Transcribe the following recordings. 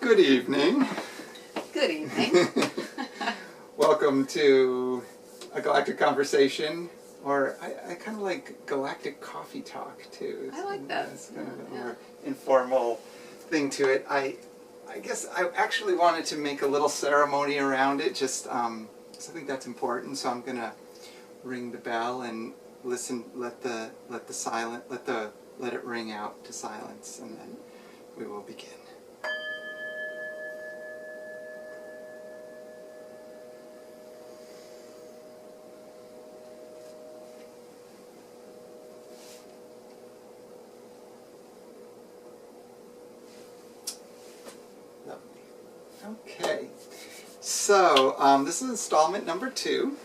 Good evening. Good evening. Welcome to a Galactic Conversation, or I kind of like Galactic Coffee Talk too. I like that. It's kind of a more informal thing to it. I guess I actually wanted to make a little ceremony around it, just 'cause I think that's important. So I'm gonna ring the bell and listen. Let it ring out to silence, and then we will begin. Okay, so this is installment number 2,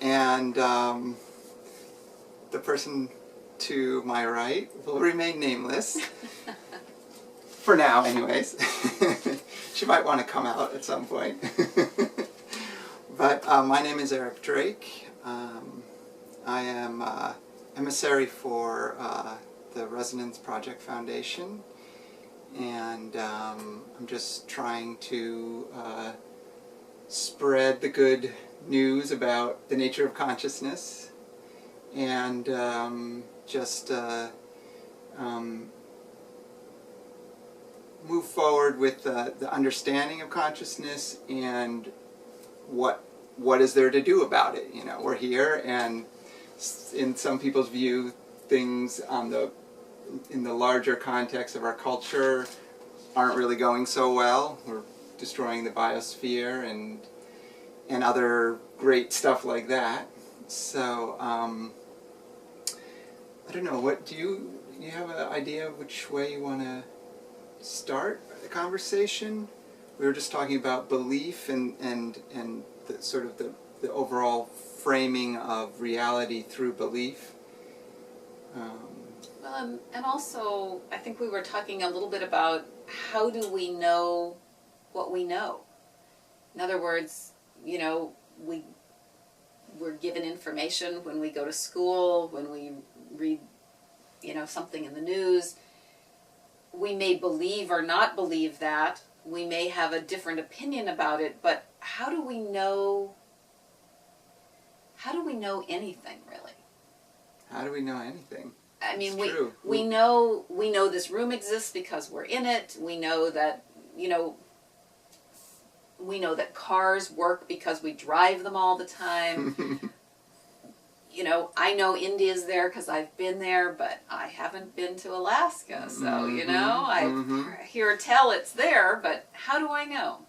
and the person to my right will remain nameless, for now anyways. She might want to come out at some point. But my name is Eric Drake. I am emissary for the Resonance Project Foundation. And I'm just trying to spread the good news about the nature of consciousness, and just move forward with the understanding of consciousness and what is there to do about it. You know, we're here, and in some people's view, things in the larger context of our culture aren't really going so well. We're destroying the biosphere and other great stuff like that. So I don't know, what do you have an idea of which way you want to start the conversation? We were just talking about belief and the sort of the overall framing of reality through belief. And also, I think we were talking a little bit about how do we know what we know? In other words, you know, we're given information when we go to school, when we read, you know, something in the news. We may believe or not believe that. We may have a different opinion about it, but how do we know anything, really? How do we know anything? I mean, we know this room exists because we're in it. We know that, you know, cars work because we drive them all the time. You know, I know India's there because I've been there, but I haven't been to Alaska. So, you know, I hear tell it's there, but how do I know?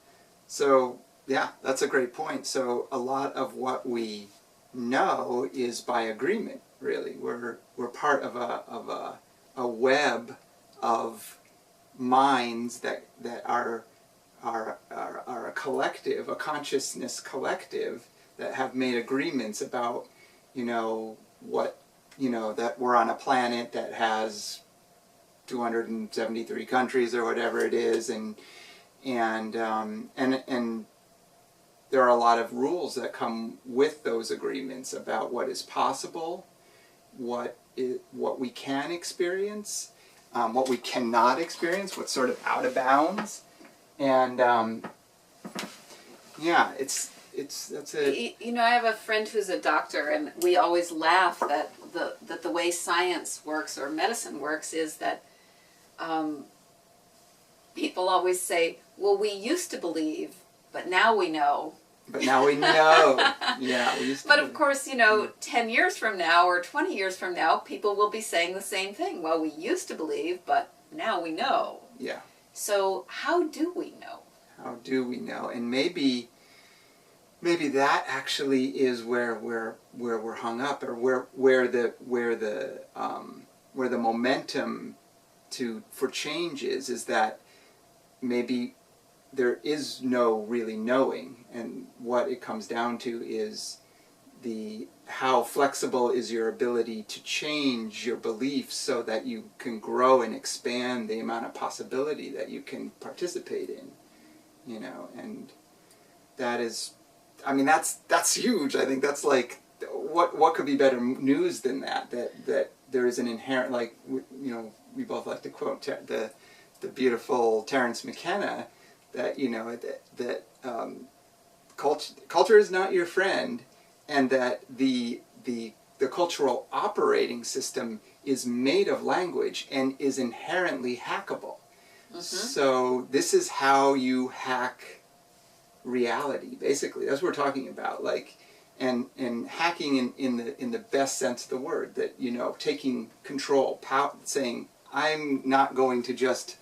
So, yeah, that's a great point. So a lot of what we know is by agreement. Really, we're part of a web of minds that are a collective, a consciousness collective that have made agreements about, you know, that we're on a planet that has 273 countries or whatever it is, and there are a lot of rules that come with those agreements about what is possible, what we can experience, what we cannot experience, what's sort of out of bounds, and yeah, that's it. You know, I have a friend who's a doctor, and we always laugh that the way science works or medicine works is that people always say, "Well, we used to believe, but now we know." But now we know. Yeah. But of course, you know, 10 years from now or 20 years from now, people will be saying the same thing. Well, we used to believe, but now we know. Yeah. So how do we know? How do we know? And maybe that actually is where we're hung up, or where the momentum for change is that maybe there is no really knowing, and what it comes down to is how flexible is your ability to change your beliefs so that you can grow and expand the amount of possibility that you can participate in, you know. And that is, I mean, that's huge. I think that's like, what could be better news than that there is an inherent, like, you know, we both like to quote the the beautiful Terence McKenna, that culture is not your friend, and that the cultural operating system is made of language and is inherently hackable. So this is how you hack reality, basically. That's what we're talking about. Like, and hacking in the best sense of the word, that, taking control, saying, I'm not going to just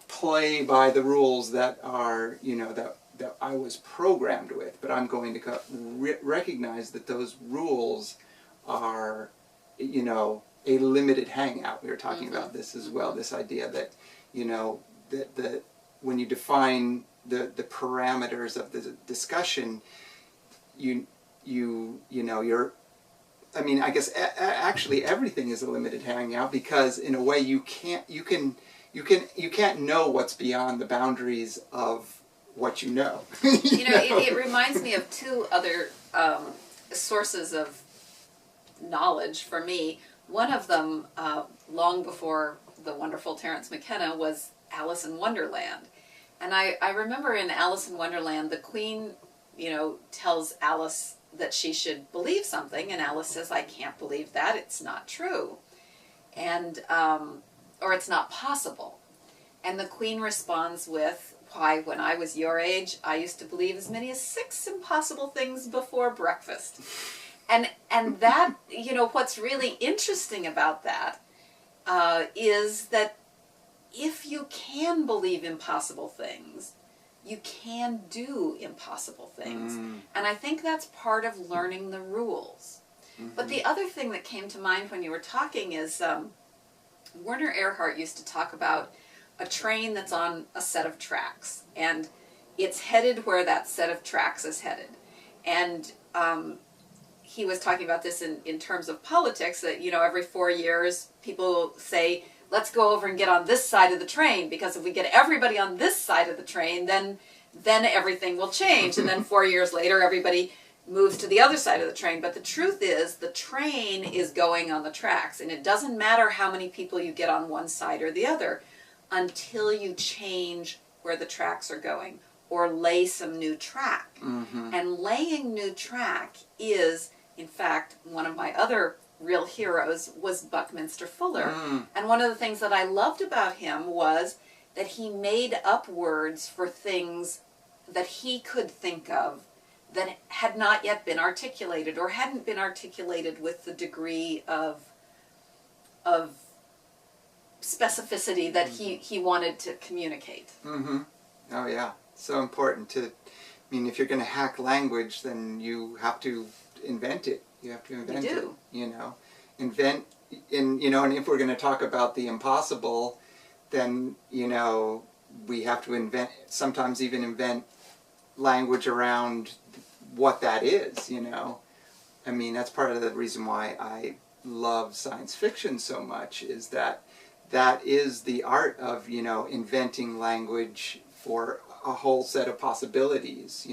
play by the rules that are, that I was programmed with, but I'm going to recognize that those rules are, a limited hangout. We were talking about this as well, this idea that, that when you define the parameters of the discussion, you're, I mean, I guess actually everything is a limited hangout, because in a way you can't know what's beyond the boundaries of what you know. It reminds me of two other sources of knowledge for me. One of them, long before the wonderful Terence McKenna, was Alice in Wonderland. And I remember in Alice in Wonderland, the Queen, tells Alice that she should believe something, and Alice says, I can't believe that, it's not true. And, or it's not possible. And the Queen responds with, why, when I was your age, I used to believe as many as 6 impossible things before breakfast. And that, what's really interesting about that is that if you can believe impossible things, you can do impossible things. And I think that's part of learning the rules. But the other thing that came to mind when you were talking is Werner Erhard used to talk about a train that's on a set of tracks, and it's headed where that set of tracks is headed. And he was talking about this in terms of politics, that, every 4 years people say, let's go over and get on this side of the train, because if we get everybody on this side of the train, then everything will change. And then 4 years later, everybody moves to the other side of the train. But the truth is, the train is going on the tracks, and it doesn't matter how many people you get on one side or the other until you change where the tracks are going or lay some new track. And laying new track is, in fact, one of my other real heroes was Buckminster Fuller. And one of the things that I loved about him was that he made up words for things that he could think of that had not yet been articulated, or hadn't been articulated with the degree of specificity that he wanted to communicate. Oh yeah, so important to, I mean, if you're going to hack language, then you have to invent it. You have to invent it. Invent, and if we're going to talk about the impossible, then, we have to invent, sometimes even invent language around what that is, I mean, that's part of the reason why I love science fiction so much, is that is the art of, inventing language for a whole set of possibilities,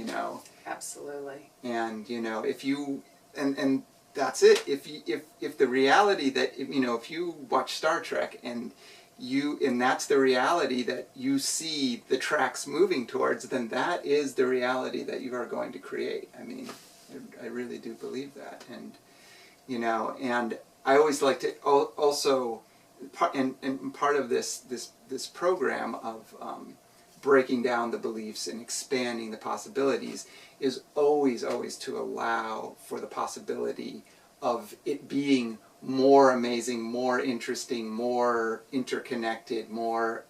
Absolutely. And, if you, and that's it. If the reality that, if you watch Star Trek and that's the reality that you see the tracks moving towards, then that is the reality that you are going to create. I mean, I really do believe that. And, and I always like to also, and part of this program of breaking down the beliefs and expanding the possibilities is always to allow for the possibility of it being more amazing, more interesting, more interconnected, more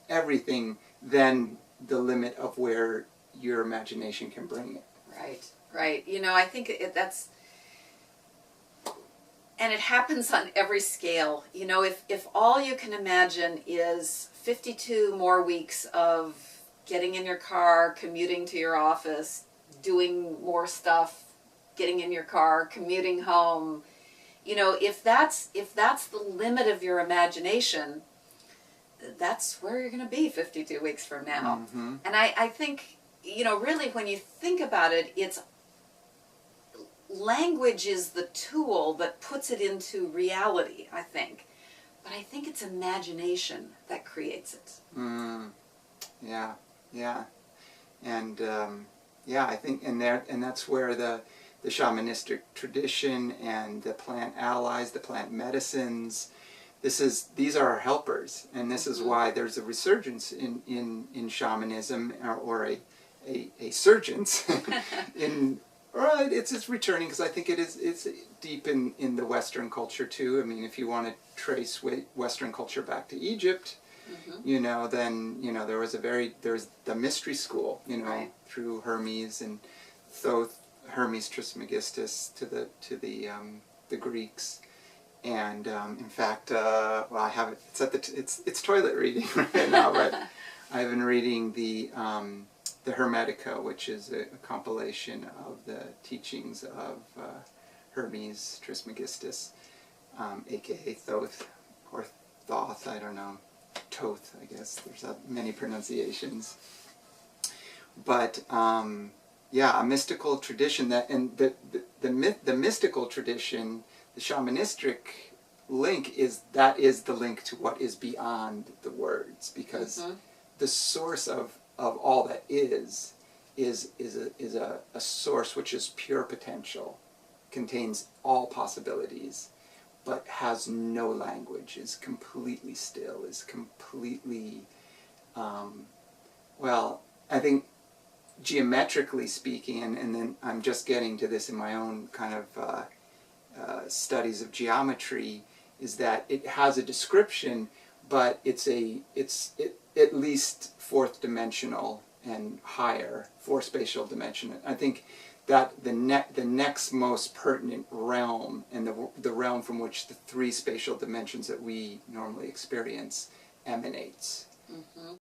everything than the limit of where your imagination can bring it. Right. I think that's, and it happens on every scale. If all you can imagine is 52 more weeks of getting in your car, commuting to your office, doing more stuff, getting in your car, commuting home, if that's the limit of your imagination, that's where you're going to be 52 weeks from now. And I think, really when you think about it, it's language is the tool that puts it into reality, I think. but I think it's imagination that creates it. Yeah, yeah, and yeah, I think, and that's where the shamanistic tradition and the plant allies, the plant medicines, these are our helpers, and this is why there's a resurgence in shamanism, or a surgence in. Right, it's returning, because I think it's deep in the Western culture too. I mean, if you want to trace Western culture back to Egypt, you know, then there's the mystery school, through Hermes and Thoth, Hermes Trismegistus to the Greeks, and in fact, well, I have it. It's toilet reading right now, but I've been reading the Hermetica, which is a compilation of the teachings of Hermes Trismegistus, aka Thoth, or Thoth, I don't know, Toth, I guess. There's many pronunciations. But yeah, a mystical tradition and the mystical tradition, the shamanistic link is the link to what is beyond the words, because the source of all that is a source which is pure potential, contains all possibilities, but has no language, is completely still, is completely, well, I think geometrically speaking, and then I'm just getting to this in my own kind of studies of geometry, is that it has a description, but it's at least fourth dimensional and higher, four spatial dimension. I think that the next most pertinent realm, and the realm from which the three spatial dimensions that we normally experience emanates.